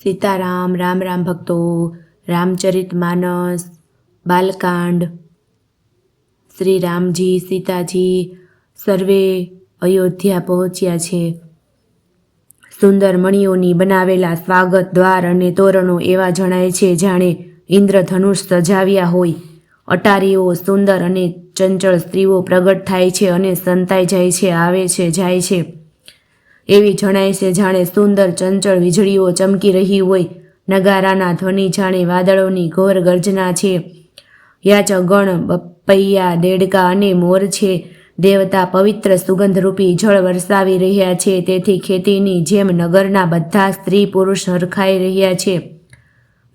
सीताराम राम राम भक्तो रामचरितमानस बालकांड श्री रामजी सीताजी सर्वे अयोध्या पहोंच्या छे। सुंदर मणियोनी बनावेला स्वागत द्वार अने तोरणो एवा जणाय छे जाणे इंद्रधनुष सजाव्या होय। अटारीओ सुंदर अने चंचल स्त्रीओ प्रगट थाय छे अने संताई जाय छे, आवे छे जाय छे एवी जणाय छे जाणे सुंदर चंचल वीजळीओ चमकी रही होय। नगाराना ध्वनि जाणे वादळोनी घोर गर्जना छे। याचक गण बपैया देडका अने मोर छे। देवता पवित्र सुगंधरूपी जळ वरसावी रह्या छे, तेथी खेतीनी जेम नगરના બધા સ્ત્રી પુરુષ હરખાઈ રહ્યા છે।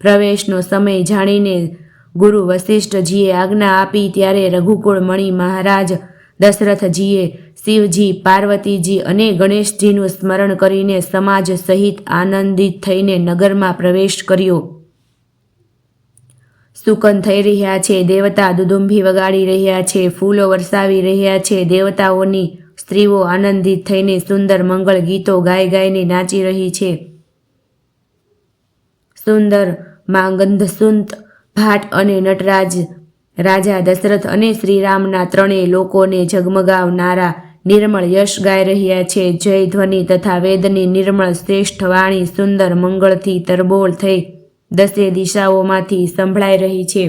પ્રવેશનો સમય જાણીને ગુરુ વશિષ્ઠજીએ આજ્ઞા આપી ત્યારે રઘુકુળ મણિ મહારાજ દશરથજીએ શિવજી, પાર્વતીજી અને ગણેશજીનું સ્મરણ કરીને સમાજ સહિત આનંદિત થઈને નગરમાં પ્રવેશ કર્યો। સુકન થઈ રહ્યા છે, દેવતા દુદુંભી વગાડી રહ્યા છે, ફૂલો વરસાવી રહ્યા છે। દેવતાઓની સ્ત્રીઓ આનંદિત થઈને સુંદર મંગળ ગીતો ગાઈ ગાઈને નાચી રહી છે। સુંદર માં ગંધસુંત ભાટ અને નટરાજ રાજા દશરથ અને શ્રીરામના ત્રણેય લોકોને જગમગાવનારા નિર્મળ યશ ગાઈ રહ્યા છે। જય ધ્વનિ તથા વેદની નિર્મળ શ્રેષ્ઠ વાણી સુંદર મંગળથી તરબોળ થઈ દસે દિશાઓમાંથી સંભળાઈ રહી છે।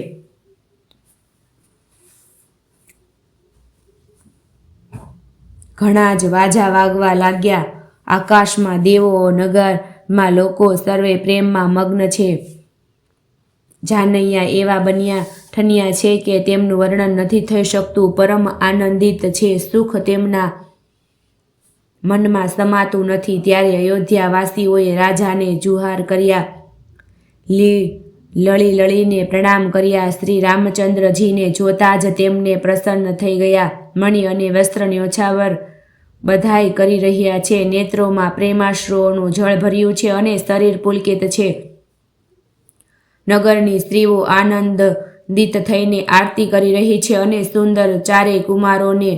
ઘણા જ વાજા વાગવા લાગ્યા। આકાશમાં દેવો, નગરમાં લોકો સર્વે પ્રેમમાં મગ્ન છે। જાનૈયા એવા બન્યા ઠન્યા છે કે તેમનું વર્ણન નથી થઈ શકતું। પરમ આનંદિત છે, સુખ તેમના મનમાં સમાતું નથી। ત્યારે અયોધ્યાવાસીઓએ રાજાને જુહાર કર્યા, લળી લળીને પ્રણામ કર્યા। શ્રી રામચંદ્રજીને જોતા જ તેમને પ્રસન્ન થઈ ગયા। મણિ અને વસ્ત્ર ન્યોછાવર બધાઈ કરી રહ્યા છે। નેત્રોમાં પ્રેમાશ્રુઓનું જળ ભર્યું છે અને શરીર પુલકિત છે। નગરની સ્ત્રીઓ આનંદિત થઈને આરતી કરી રહી છે અને સુંદર ચારેય કુમારોને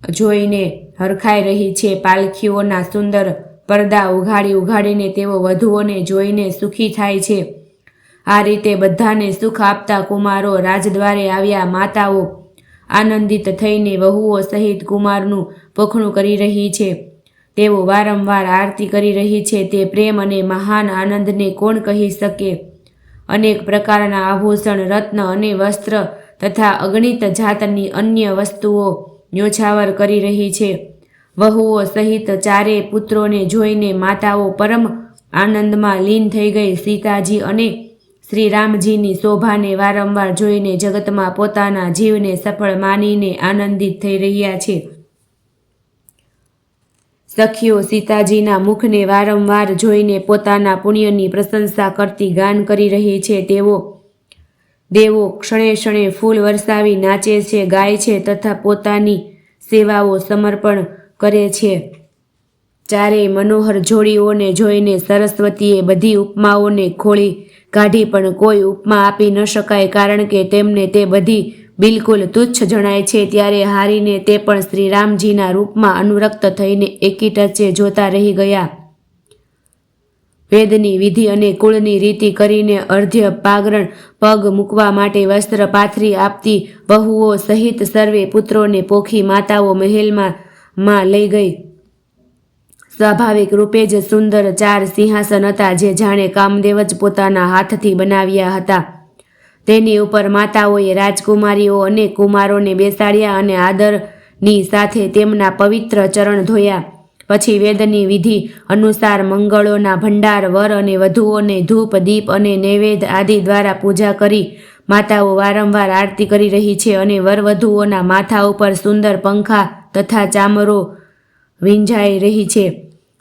જોઈને હરખાઈ રહી છે। પાલખીઓના સુંદર પડદા ઉઘાડીને તેઓ વધુઓને જોઈને સુખી થાય છે। આ રીતે બધાને સુખ આપતા કુમારો રાજદ્વારે આવ્યા। માતાઓ આનંદિત થઈને વહુઓ સહિત કુમારનું પખણું કરી રહી છે। તેઓ વારંવાર આરતી કરી રહી છે। તે પ્રેમ અને મહાન આનંદને કોણ કહી શકે। અનેક પ્રકારના આભૂષણ, રત્ન અને વસ્ત્ર તથા અગણિત જાતની અન્ય વસ્તુઓ ન્યોછાવર કરી રહી છે। વહુઓ સહિત ચારે પુત્રોને જોઈને માતાઓ પરમ આનંદમાં લીન થઈ ગઈ। સીતાજી અને શ્રી રામજીની શોભાને વારંવાર જોઈને જગતમાં પોતાના જીવને સફળ માનીને આનંદિત થઈ રહ્યા છે। સખીઓ સીતાજીના મુખને વારંવાર જોઈને પોતાના પુણ્યની પ્રશંસા કરતી ગાન કરી રહી છે। દેવો ક્ષણે ક્ષણે ફૂલ વરસાવી નાચે છે, ગાય છે તથા પોતાની સેવાઓ સમર્પણ કરે છે। ચારેય મનોહર જોડીઓને જોઈને સરસ્વતીએ બધી ઉપમાઓને ખોળી કાઢી, પણ કોઈ ઉપમા આપી ન શકાય, કારણ કે તેમને તે બધી બિલકુલ તુચ્છ જણાય છે। ત્યારે હારીને તે પણ શ્રી રામજીના રૂપમાં અનુરક્ત થઈને એકી ટચે જોતા રહી ગયા। વેદની વિધિ અને કુળની રીતિ કરીને અર્ધ્ય પાગરણ પગ મૂકવા માટે વસ્ત્ર પાથરી આપતી વહુઓ સહિત સર્વે પુત્રોને પોખી માતાઓ મહેલમાં લઈ ગઈ। સ્વાભાવિક રૂપે જ સુંદર ચાર સિંહાસન હતા, જે જાણે કામદેવ જ પોતાના હાથથી બનાવ્યા હતા। તેની ઉપર માતાઓએ રાજકુમારીઓ અને કુમારોને બેસાડ્યા અને આદરની સાથે તેમના પવિત્ર ચરણ ધોયા। પછી વેદની વિધિ અનુસાર મંગળોના ભંડાર, વર અને વધુઓને ધૂપ, દીપ અને નૈવેદ્ય આદિ દ્વારા પૂજા કરી માતાઓ વારંવાર આરતી કરી રહી છે અને વરવધુઓના માથા ઉપર સુંદર પંખા તથા ચામરો વીંજાઈ રહી છે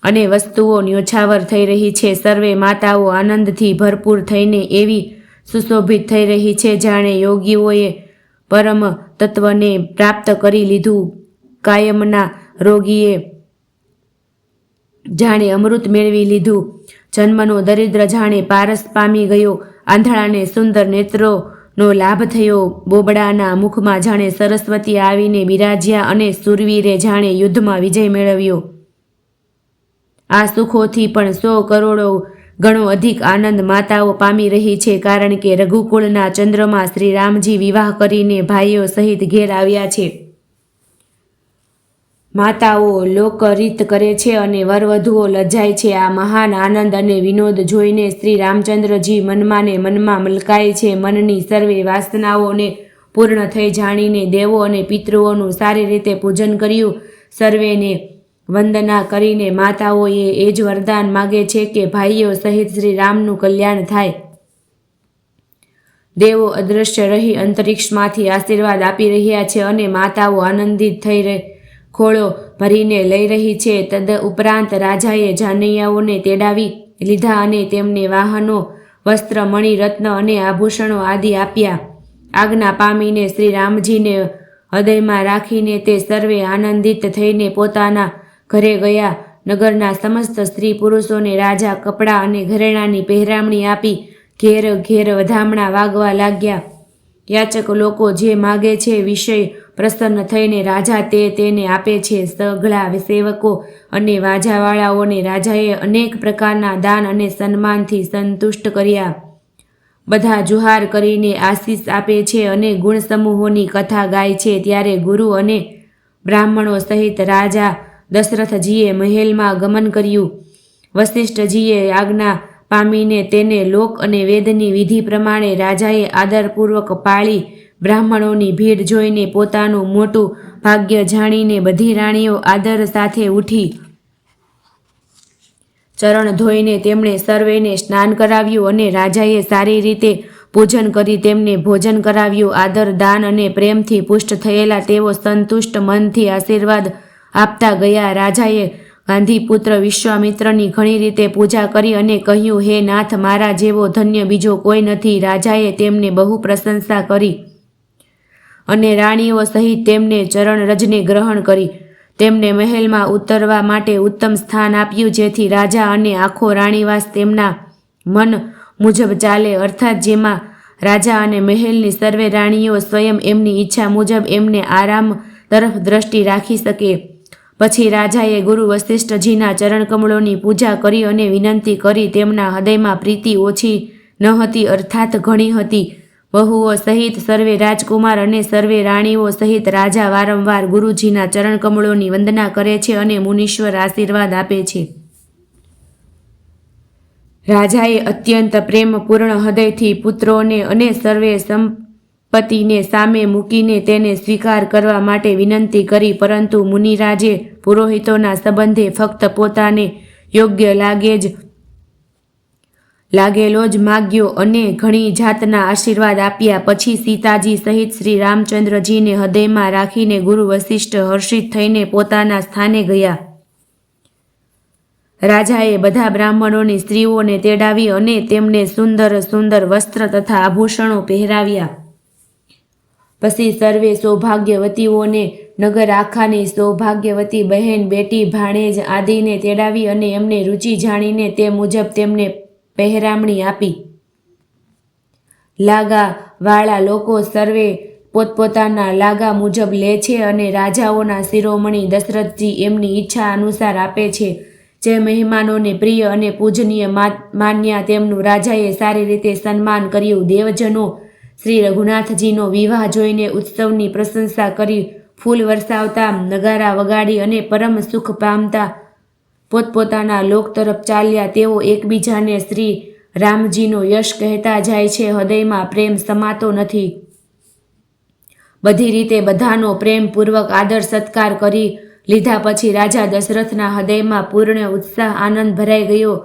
અને વસ્તુઓ ન્યોછાવર થઈ રહી છે। સર્વે માતાઓ આનંદથી ભરપૂર થઈને એવી સુશોભિત થઈ રહી છે જાણે યોગીઓએ પરમ તત્વને પ્રાપ્ત કરી લીધું। કાયમના રોગીએ જાણે અમૃત મેળવી લીધું। જન્મનો દરિદ્ર જાણે પારસ પામી ગયો। આંધળાને સુંદર નેત્રોનો લાભ થયો। બોબડાના મુખમાં જાણે સરસ્વતી આવીને બિરાજ્યા અને સુરવીરે જાણે યુદ્ધમાં વિજય મેળવ્યો। આ સુખોથી પણ 100 કરોડો ઘણો અધિક આનંદ માતાઓ પામી રહી છે, કારણ કે રઘુકુળના ચંદ્રમાં શ્રી રામજી વિવાહ કરીને ભાઈઓ સહિત ઘેર આવ્યા છે. માતાઓ લોકરીત કરે છે અને વરવધુઓ લજાય છે. આ મહાન આનંદ અને વિનોદ જોઈને શ્રી રામચંદ્રજી મનમાં ને મનમાં મલકાય છે. મનની સર્વે વાસનાઓને પૂર્ણ થઈ જાણીને દેવો અને પિતૃઓનું સારી રીતે પૂજન કર્યું. સર્વેને વંદના કરીને માતાઓએ એ જ વરદાન માગે છે કે ભાઈઓ સહિત શ્રી રામનું કલ્યાણ થાય. દેવો અદૃશ્ય રહી અંતરિક્ષમાંથી આશીર્વાદ આપી રહ્યા છે અને માતાઓ આનંદિત થઈ ખોળો ભરીને લઈ રહી છે. તદ ઉપરાંત રાજાએ જાનૈયાઓને તેડાવી લીધા અને તેમને વાહનો, વસ્ત્ર, મણિ, રત્ન અને આભૂષણો આદિ આપ્યા. આજ્ઞા પામીને શ્રી રામજીને હૃદયમાં રાખીને તે સર્વે આનંદિત થઈને પોતાના ઘરે ગયા. નગરના સમસ્ત સ્ત્રી પુરુષોને રાજા કપડાં અને ઘરેણાની પહેરામણી આપી ઘેર ઘેર વધામણા વાગવા લાગ્યા. યાચક લોકો જે માગે છે વિષય પ્રસન્ન થઈને રાજા તેને આપે છે. સઘળા સેવકો અને વાજાવાળાઓને રાજાએ અનેક પ્રકારના દાન અને સન્માનથી સંતુષ્ટ કર્યા. બધા જુહાર કરીને આશીષ આપે છે અને ગુણ સમૂહોની કથા ગાય છે. ત્યારે ગુરુ અને બ્રાહ્મણો સહિત રાજા દશરથજીએ મહેલમાં ગમન કર્યું. વસિષ્ઠજીએ આજ્ઞા પામીને તેને લોક અને વેદની વિધિ પ્રમાણે રાજાએ આદરપૂર્વક પાળી. બ્રાહ્મણોની ભીડ જોઈને પોતાનું મોટું ભાગ્ય જાણીને બધી રાણીઓ આદર સાથે ઉઠી ચરણ ધોઈને તેમણે સર્વેને સ્નાન કરાવ્યું અને રાજાએ સારી રીતે પૂજન કરી તેમને ભોજન કરાવ્યું. આદર, દાન અને પ્રેમથી પુષ્ટ થયેલા તેઓ સંતુષ્ટ મનથી આશીર્વાદ આપતા ગયા. રાજાએ ગાંધીપુત્ર વિશ્વામિત્રની ઘણી રીતે પૂજા કરી અને કહ્યું, હે નાથ, મારા જેવો ધન્ય બીજો કોઈ નથી. રાજાએ તેમને બહુ પ્રશંસા કરી અને રાણીઓ સહિત તેમને ચરણરજને ગ્રહણ કરી. તેમને મહેલમાં ઉતરવા માટે ઉત્તમ સ્થાન આપ્યું, જેથી રાજા અને આખો રાણીવાસ તેમના મન મુજબ ચાલે, અર્થાત જેમાં રાજા અને મહેલની સર્વે રાણીઓ સ્વયં એમની ઈચ્છા મુજબ એમને આરામ તરફ દ્રષ્ટિ રાખી શકે. પછી રાજાએ ગુરુ વસિષ્ઠજીના ચરણકમળોની પૂજા કરી અને વિનંતી કરી. તેમના હૃદયમાં પ્રીતિ ઓછી ન હતી, અર્થાત ઘણી હતી. વહુઓ સહિત સર્વે રાજકુમાર અને સર્વે રાણીઓ સહિત રાજા વારંવાર ગુરુજીના ચરણકમળોની વંદના કરે છે અને મુનીશ્વર આશીર્વાદ આપે છે. રાજાએ અત્યંત પ્રેમપૂર્ણ હૃદયથી પુત્રોને અને સર્વે સંપત્તિને સામે મૂકીને તેને સ્વીકાર કરવા માટે વિનંતી કરી, પરંતુ મુનિરાજે પુરોહિતોના સંબંધે ફક્ત પોતાને યોગ્ય લાગેલો જ માગ્યો અને ઘણી જાતના આશીર્વાદ આપ્યા. પછી સીતાજી સહિત શ્રી રામચંદ્રજીને હૃદયમાં રાખીને ગુરુ વસિષ્ઠ હર્ષિત થઈને પોતાના સ્થાને ગયા. રાજાએ બધા બ્રાહ્મણોની સ્ત્રીઓને તેડાવી અને તેમને સુંદર સુંદર વસ્ત્ર તથા આભૂષણો પહેરાવ્યા. પછી સર્વે સૌભાગ્યવતીઓને નગર આખાની સૌભાગ્યવતી બહેન, બેટી, ભાણેજ આદિને તેડાવી અને એમને રુચિ જાણીને તે મુજબ તેમને પહેરામણી આપી. લાગા વાળા લોકો સર્વે પોતપોતાના લાગા મુજબ લે છે અને રાજાઓના શિરોમણી દશરથજી એમની ઈચ્છા અનુસાર આપે છે. જે મહેમાનોને પ્રિય અને પૂજનીય માન્યા તેમનું રાજાએ સારી રીતે સન્માન કર્યું. દેવજનો શ્રી રઘુનાથજીનો વિવાહ જોઈને ઉત્સવની પ્રશંસા કરી, ફૂલ વરસાવતા, નગારા વગાડી અને પરમ સુખ પામતા પોતપોતાના લોક તરફ ચાલ્યા. તેઓ એકબીજાને શ્રી રામજીનો યશ કહેતા જાય છે. હૃદયમાં પ્રેમ સમાતો નથી. બધી રીતે બધાનો પ્રેમપૂર્વક આદર સત્કાર કરી લીધા પછી રાજા દશરથના હૃદયમાં પૂર્ણ ઉત્સાહ આનંદ ભરાઈ ગયો.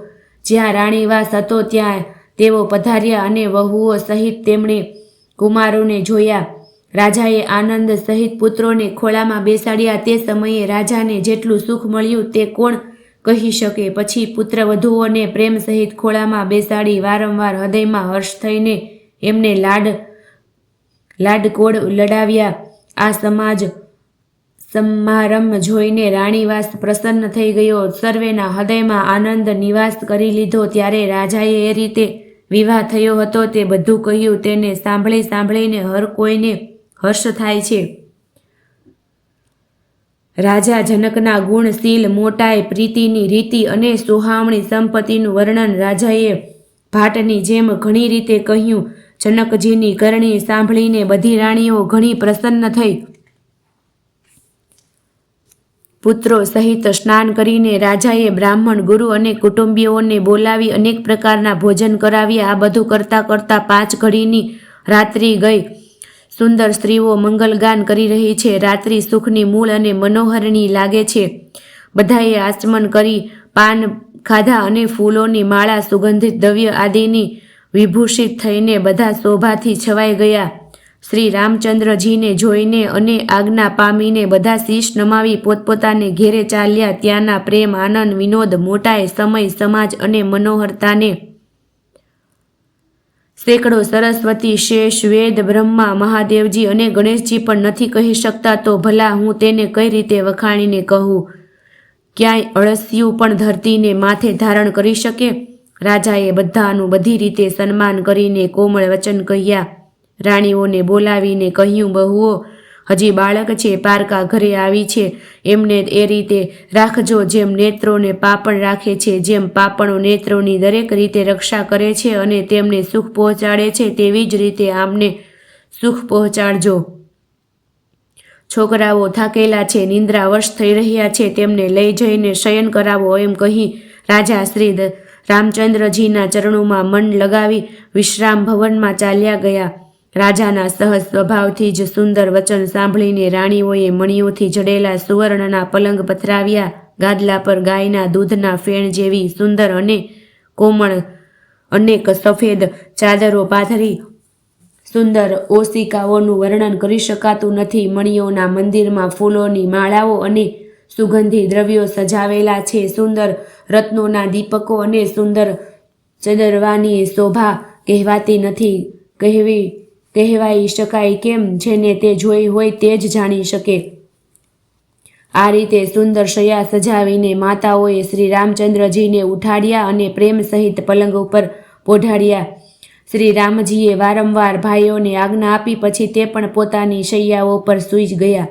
જ્યાં રાણીવાસ હતો ત્યાં તેઓ પધાર્યા અને વહુઓ સહિત તેમણે કુમારોને જોયા. રાજાએ આનંદ સહિત પુત્રોને ખોળામાં બેસાડ્યા. તે સમયે રાજાને જેટલું સુખ મળ્યું તે કોણ કહી શકે. પછી પુત્ર વધુઓને પ્રેમ સહિત ખોળામાં બેસાડી વારંવાર હૃદયમાં હર્ષ થઈને એમને લાડકોડ લડાવ્યા. આ સમારંભ જોઈને રાણીવાસ પ્રસન્ન થઈ ગયો. સર્વેના હૃદયમાં આનંદ નિવાસ કરી લીધો. ત્યારે રાજાએ એ રીતે વિવાહ થયો હતો તે બધું કહ્યું. તેને સાંભળીને હર કોઈને હર્ષ થાય છે. રાજા જનકના ગુણશીલ, મોટાઈ, પ્રીતિની રીતિ અને સુહામણી સંપત્તિનું વર્ણન રાજાએ ભાટની જેમ ઘણી રીતે કહ્યું. જનકજીની કરણી સાંભળીને બધી રાણીઓ ઘણી પ્રસન્ન થઈ. પુત્રો સહિત સ્નાન કરીને રાજાએ બ્રાહ્મણ, ગુરુ અને કુટુંબીઓને બોલાવી અનેક પ્રકારના ભોજન કરાવ્યા. આ બધું કરતા કરતા 5 ઘડીની રાત્રિ ગઈ. સુંદર સ્ત્રીઓ મંગલગાન કરી રહી છે. રાત્રિ સુખની મૂળ અને મનોહરની લાગે છે. બધાએ આચમન કરી પાન ખાધા અને ફૂલોની માળા, સુગંધિત દ્રવ્ય આદિની વિભૂષિત થઈને બધા શોભાથી છવાઈ ગયા. શ્રી રામચંદ્રજીને જોઈને અને આજ્ઞા પામીને બધા શીશ નમાવી પોતપોતાને ઘેરે ચાલ્યા. ત્યાંના પ્રેમ, આનંદ, વિનોદ, મોટાઈ, સમય, સમાજ અને મનોહરતાને સેંકડો સરસ્વતી, શેષ, વેદ, બ્રહ્મા, મહાદેવજી અને ગણેશજી પણ નથી કહી શકતા, તો ભલા હું તેને કઈ રીતે વખાણીને કહું? ક્યાંય અળસિયું પણ ધરતીને માથે ધારણ કરી શકે? રાજાએ બધાનું બધી રીતે સન્માન કરીને કોમળ વચન કહ્યા. રાણીઓને બોલાવીને કહ્યું, બહુઓ હજી બાળક છે, પારકા ઘરે આવી છે, એમને એ રીતે રાખજો જેમ નેત્રોને પાપણ રાખે છે. જેમ પાપણો નેત્રોની દરેક રીતે રક્ષા કરે છે અને તેમને સુખ પહોંચાડે છે, તેવી જ રીતે આમને સુખ પહોંચાડજો. છોકરાઓ થાકેલા છે, નિંદ્રાવશ થઈ રહ્યા છે, તેમને લઈ જઈને શયન કરાવો. એમ કહી રાજા શ્રી રામચંદ્રજીના ચરણોમાં મન લગાવી વિશ્રામ ભવનમાં ચાલ્યા ગયા. રાજાના સહજ સ્વભાવથી જ સુંદર વચન સાંભળીને રાણીઓએ મણીઓથી જડેલા સુવર્ણના પલંગ પથરાવ્યા. ગાદલા પર ગાયના દૂધના ફેણ જેવી સુંદર અને કોમળ અનેક સફેદ ચાદરો પાથરી સુંદર ઓશિકાઓનું વર્ણન કરી શકાતું નથી. મણીઓના મંદિરમાં ફૂલોની માળાઓ અને સુગંધી દ્રવ્યો સજાવેલા છે. સુંદર રત્નોના દીપકો અને સુંદર ચદરવાની શોભા કહેવાતી નથી. કહેવાઈ શકાય કેમ? જેને તે જોઈ હોય તે જ જાણી શકે. આ રીતે સુંદર શૈયા સજાવીને માતાઓએ શ્રી રામચંદ્રજીને ઉઠાડ્યા અને પ્રેમ સહિત પલંગ ઉપર પોઢાડ્યા. શ્રી રામજીએ વારંવાર ભાઈઓને આજ્ઞા આપી પછી તે પણ પોતાની શૈયાઓ પર સૂઈ ગયા.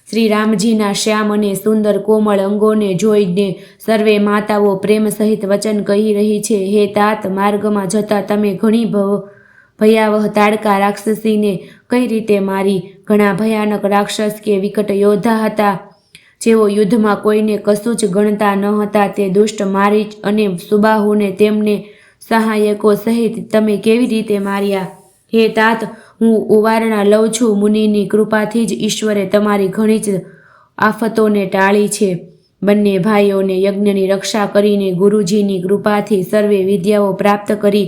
શ્રી રામજીના શ્યામ અને સુંદર કોમળ અંગોને જોઈને સર્વે માતાઓ પ્રેમ સહિત વચન કહી રહી છે. હે તાત, માર્ગમાં જતા તમે ઘણી ભયાવહ તાડકા રાક્ષસીને કઈ રીતે મારી? ઘણા ભયાનક રાક્ષસ કે વિકટ યોદ્ધા હતા, જેઓ યુદ્ધમાં કોઈને કશું જ ગણતા ન હતા. તે દુષ્ટ મારીચ અને સુબાહુને તેમને સહાયકો સહિત તમે કેવી રીતે માર્યા? હે તાત, હું ઉવારણા લઉં છું. મુનિની કૃપાથી જ ઈશ્વરે તમારી ઘણી જ આફતોને ટાળી છે. બંને ભાઈઓને યજ્ઞની રક્ષા કરીને ગુરુજીની કૃપાથી સર્વે વિદ્યાઓ પ્રાપ્ત કરી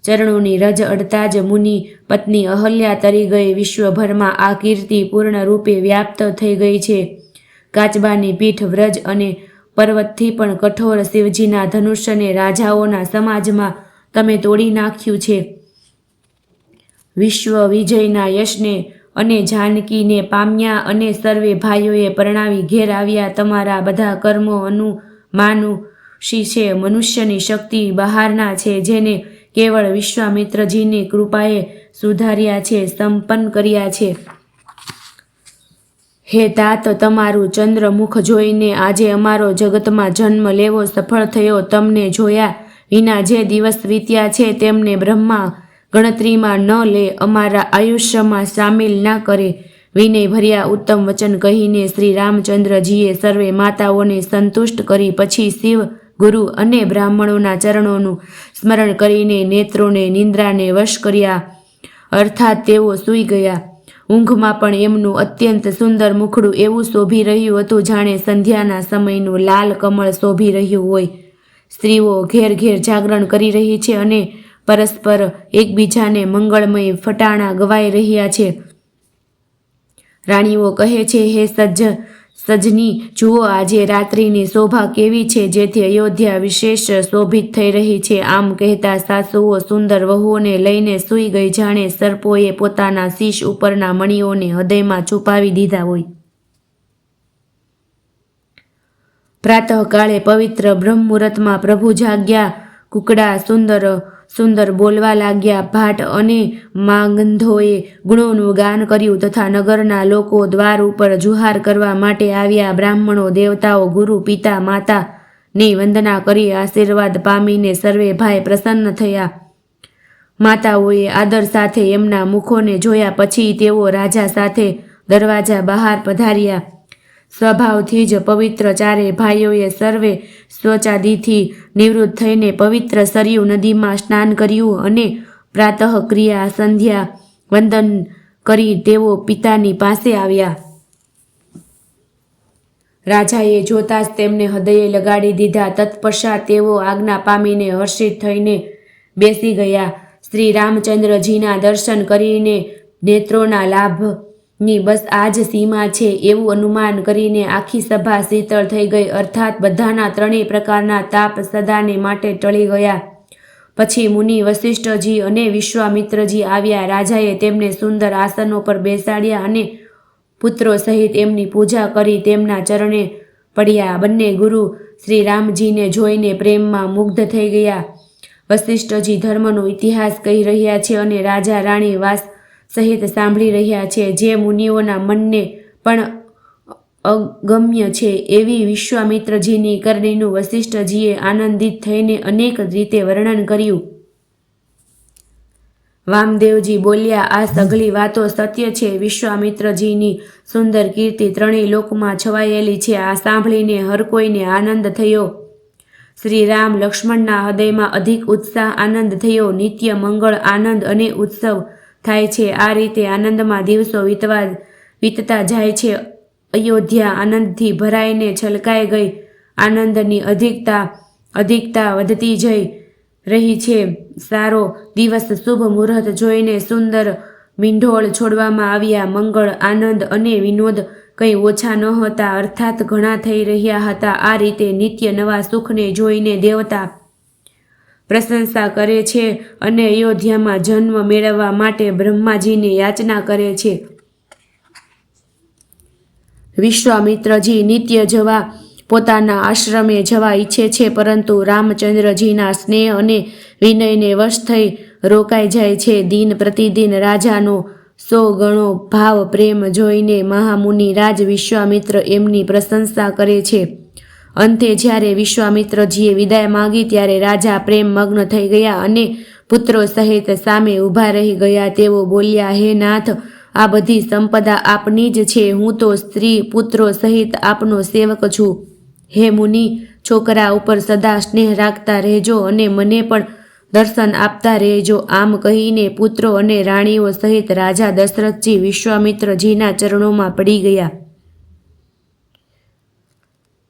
ચરણોની રજ અડતા જ મુનિ પત્ની અહલ્યા તરી ગઈ. વિશ્વભરમાં આ કીર્તિ પૂર્ણ રૂપે વ્યાપ્ત થઈ ગઈ છે. કાચબાની પીઠ, વ્રજ અને પર્વતથી પણ કઠોર શિવજીના ધનુષ્યને રાજાઓના સમાજમાં તમે તોડી નાખ્યું છે. વિશ્વ વિજયના યશને અને જાનકીને પામ્યા અને સર્વે ભાઈઓએ પરણાવી ઘેર આવ્યા. તમારા બધા કર્મો અનુમાનુષી છે. મનુષ્યની શક્તિ બહારના છે, જેને કેવળ વિશ્વામિત્રજીની કૃપાએ સુધાર્યા છે, સંપન્ન કર્યા છે. હે તાત, તમારું ચંદ્રમુખ જોઈને આજે અમારો જગતમાં જન્મ લેવો સફળ થયો. તમને જોયા વિના જે દિવસ વીત્યા છે તેમને બ્રહ્મા ગણતરીમાં ન લે, અમારા આયુષ્યમાં સામેલ ના કરે. વિનય ભર્યા ઉત્તમ વચન કહીને શ્રી રામચંદ્રજીએ સર્વે માતાઓને સંતુષ્ટ કરી પછી શિવ, ગુરુ અને બ્રાહ્મણોના ચરણોનું સ્મરણ કરીને નેત્રોને નિંદ્રાને વશ કર્યા, અર્થાત તેઓ સૂઈ ગયા. ઊંઘમાં પણ એમનું અત્યંત સુંદર મુખડું એવું શોભી રહ્યું હતું જાણે સંધ્યાના સમયનું લાલ કમળ શોભી રહ્યું હોય. સ્ત્રીઓ ઘેર ઘેર જાગરણ કરી રહી છે અને પરસ્પર એકબીજાને મંગળમય ફટાણા ગવાઈ રહ્યા છે. રાણીઓ કહે છે, હે સજની, જુઓ આજે રાત્રિની શોભા કેવી છે, જેથી અયોધ્યા વિશેષ શોભિત થઈ રહી છે. આમ કહેતા સાસુઓ સુંદર વહુઓને લઈને સૂઈ ગઈ, જાણે સર્પોએ પોતાના શીશ ઉપરના મણીઓને હૃદયમાં છુપાવી દીધા હોય. પ્રાતઃકાળે પવિત્ર બ્રહ્મ મુહૂર્તમાં પ્રભુ જાગ્યા. કુકડા સુંદર સુંદર બોલવા લાગ્યા. ભાટ અને માંગંધોએ ગુણોનું ગાન કર્યું તથા નગરના લોકો દ્વાર ઉપર જુહાર કરવા માટે આવ્યા. બ્રાહ્મણો, દેવતાઓ, ગુરુ, પિતા, માતાની વંદના કરી આશીર્વાદ પામીને સર્વે ભાઈ પ્રસન્ન થયા. માતાઓએ આદર સાથે એમના મુખોને જોયા. પછી તેઓ રાજા સાથે દરવાજા બહાર પધાર્યા. સ્વભાવથી જ પવિત્ર ચારે ભાઈઓએ સર્વે સ્વચાદીથી નિવૃત્ત થઈને પવિત્ર સરયુ નદીમાં સ્નાન કર્યું અને પ્રાતઃ ક્રિયા સંધ્યા વંદન કરી તેઓ પિતાની પાસે આવ્યા. રાજાએ જોતા જ તેમને હૃદયે લગાડી દીધા. તત્પશ્ચાત તેઓ આજ્ઞા પામીને હર્ષિત થઈને બેસી ગયા. શ્રી રામચંદ્રજીના દર્શન કરીને નેત્રોના લાભની બસ આ જ સીમા છે એવું અનુમાન કરીને આખી સભા શીતળ થઈ ગઈ. અર્થાત બધાના ત્રણેય પ્રકારના તાપ સદાને માટે ટળી ગયા. પછી મુનિ વસિષ્ઠજી અને વિશ્વામિત્રજી આવ્યા. રાજાએ તેમને સુંદર આસનો પર બેસાડ્યા અને પુત્રો સહિત એમની પૂજા કરી તેમના ચરણે પડ્યા. બંને ગુરુ શ્રી રામજીને જોઈને પ્રેમમાં મુગ્ધ થઈ ગયા. વસિષ્ઠજી ધર્મનો ઇતિહાસ કહી રહ્યા છે અને રાજા રાણી વાસ સહિત સાંભળી રહ્યા છે, જે મુનિઓના મનને પણ અગમ્ય છે. એવી વિશ્વામિત્રજીની કરણીનું વસિષ્ઠજીએ આનંદિત થઈને અનેક રીતે વર્ણન કર્યું. વામદેવજી બોલ્યા, આ સઘળી વાતો સત્ય છે. વિશ્વામિત્રજીની સુંદર કીર્તિ ત્રણેય લોકમાં છવાયેલી છે. આ સાંભળીને હર કોઈને આનંદ થયો. શ્રી રામ લક્ષ્મણના હૃદયમાં અધિક ઉત્સાહ આનંદ થયો. નિત્ય મંગળ આનંદ અને ઉત્સવ થાય છે. આ રીતે આનંદમાં દિવસો વીતતા જાય છે. અયોધ્યા આનંદથી ભરાઈને છલકાઈ ગઈ. આનંદની અધિકતા વધતી જઈ રહી છે. સારો દિવસ શુભ મુહૂર્ત જોઈને સુંદર મીંઢોળ છોડવામાં આવ્યા. મંગળ, આનંદ અને વિનોદ કંઈ ઓછા નહોતા, અર્થાત ઘણા થઈ રહ્યા હતા. આ રીતે નિત્ય નવા સુખને જોઈને દેવતા પ્રશંસા કરે છે અને અયોધ્યામાં જન્મ મેળવવા માટે બ્રહ્માજીને યાચના કરે છે. વિશ્વામિત્રજી નિત્ય જવા પોતાના આશ્રમે જવા ઈચ્છે છે, પરંતુ રામચંદ્રજીના સ્નેહ અને વિનયને વશ થઈ રોકાઈ જાય છે. દિન પ્રતિદિન રાજાનો 100 ગણો ભાવ પ્રેમ જોઈને મહામુનિ રાજ વિશ્વામિત્ર એમની પ્રશંસા કરે છે. અંતે જ્યારે વિશ્વામિત્રજીએ વિદાય માંગી ત્યારે રાજા પ્રેમ મગ્ન થઈ ગયા અને પુત્રો સહિત સામે ઊભા રહી ગયા. તેઓ બોલ્યા, હે નાથ, આ બધી સંપદા આપની જ છે. હું તો સ્ત્રી પુત્રો સહિત આપનો સેવક છું. હે મુનિ, છોકરા ઉપર સદા સ્નેહ રાખતા રહેજો અને મને પણ દર્શન આપતા રહેજો. આમ કહીને પુત્રો અને રાણીઓ સહિત રાજા દશરથજી વિશ્વામિત્રજીના ચરણોમાં પડી ગયા.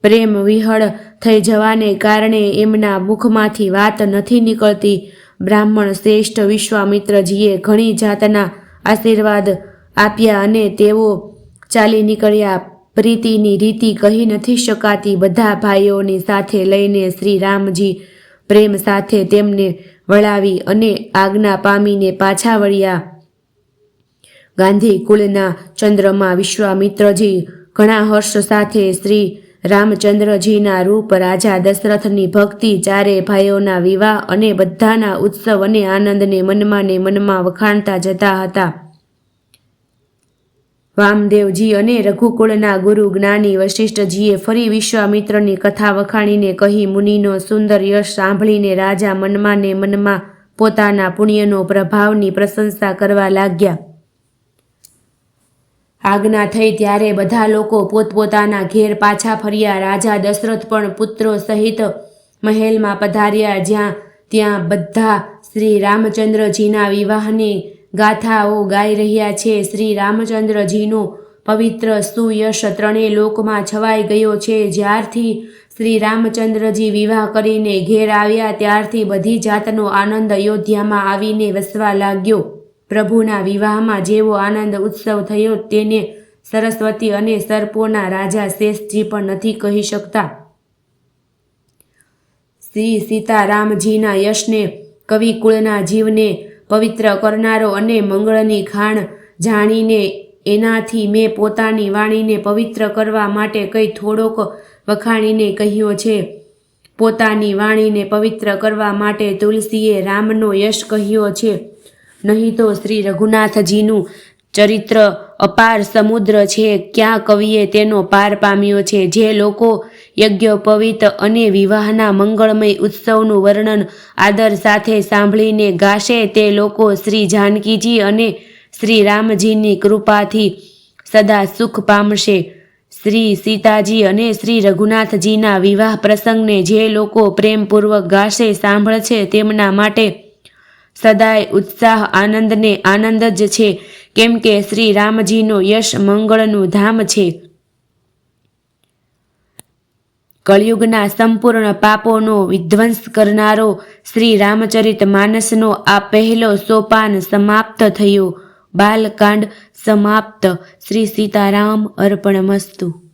પ્રેમ વિહળ થઈ જવાને કારણે એમના મુખમાંથી વાત નથી નીકળતી. બ્રાહ્મણ શ્રેષ્ઠ વિશ્વામિત્રજીએ ઘણી જાતના આશીર્વાદ આપ્યા અને તેઓ ચાલી નીકળ્યા. પ્રીતિની રીતિ કહી નથી શકાતી. બધા ભાઈઓની સાથે લઈને શ્રી રામજી પ્રેમ સાથે તેમને વળાવી અને આજ્ઞા પામીને પાછા વળ્યા. ગાંધી કુળના ચંદ્રમા વિશ્વામિત્રજી ઘણા હર્ષ સાથે શ્રી રામચંદ્રજીના રૂપ, રાજા દશરથની ભક્તિ, ચારે ભાઈઓના વિવાહ અને બધાના ઉત્સવ અને આનંદને મનમાં વખાણતા જતા હતા. વામદેવજી અને રઘુકુળના ગુરુ જ્ઞાની વશિષ્ઠજીએ ફરી વિશ્વામિત્રની કથા વખાણીને કહી. મુનિનો સુંદર યશ સાંભળીને રાજા મનમાં પોતાના પુણ્યનો પ્રભાવની પ્રશંસા કરવા લાગ્યા. આજ્ઞા થઈ ત્યારે બધા લોકો પોતપોતાના ઘેર પાછા ફર્યા. રાજા દશરથ પણ પુત્રો સહિત મહેલમાં પધાર્યા. ત્યાં બધા શ્રી રામચંદ્રજીના વિવાહની ગાથાઓ ગાઈ રહ્યા છે. શ્રી રામચંદ્રજીનો પવિત્ર સુયશ ત્રણેય લોકમાં છવાઈ ગયો છે. જ્યારથી શ્રી રામચંદ્રજી વિવાહ કરીને ઘેર આવ્યા ત્યારથી બધી જાતનો આનંદ અયોધ્યામાં આવીને વસવા લાગ્યો. પ્રભુના વિવાહમાં જેવો આનંદ ઉત્સવ થયો તેને સરસ્વતી અને સર્પોના રાજા શેષજી પણ નથી કહી શકતા. શ્રી સીતારામજીના યશને, કવિકુળના જીવને પવિત્ર કરનારો અને મંગળની ખાણ જાણીને એનાથી મેં પોતાની વાણીને પવિત્ર કરવા માટે કંઈ થોડોક વખાણીને કહ્યો છે. પોતાની વાણીને પવિત્ર કરવા માટે તુલસીએ રામનો યશ કહ્યો છે. નહીં તો શ્રી રઘુનાથજીનું ચરિત્ર અપાર સમુદ્ર છે. ક્યાં કવિએ તેનો પાર પામ્યો છે? જે લોકો યજ્ઞોપવિત અને વિવાહના મંગળમય ઉત્સવનું વર્ણન આદર સાથે સાંભળીને ગાશે તે લોકો શ્રી જાનકીજી અને શ્રી રામજીની કૃપાથી સદા સુખ પામશે. શ્રી સીતાજી અને શ્રી રઘુનાથજીના વિવાહ પ્રસંગને જે લોકો પ્રેમપૂર્વક ગાશે સાંભળશે તેમના માટે સદાય ઉત્સાહ આનંદને આનંદ જ છે. કેમ કે શ્રી રામજીનો યશ મંગળનું ધામ છે. કળિયુગના સંપૂર્ણ પાપોનો વિધ્વંસ કરનારો શ્રી રામચરિત માનસનો આ પહેલો સોપાન સમાપ્ત થયો. બાલકાંડ સમાપ્ત. શ્રી સીતારામ અર્પણમસ્તુ.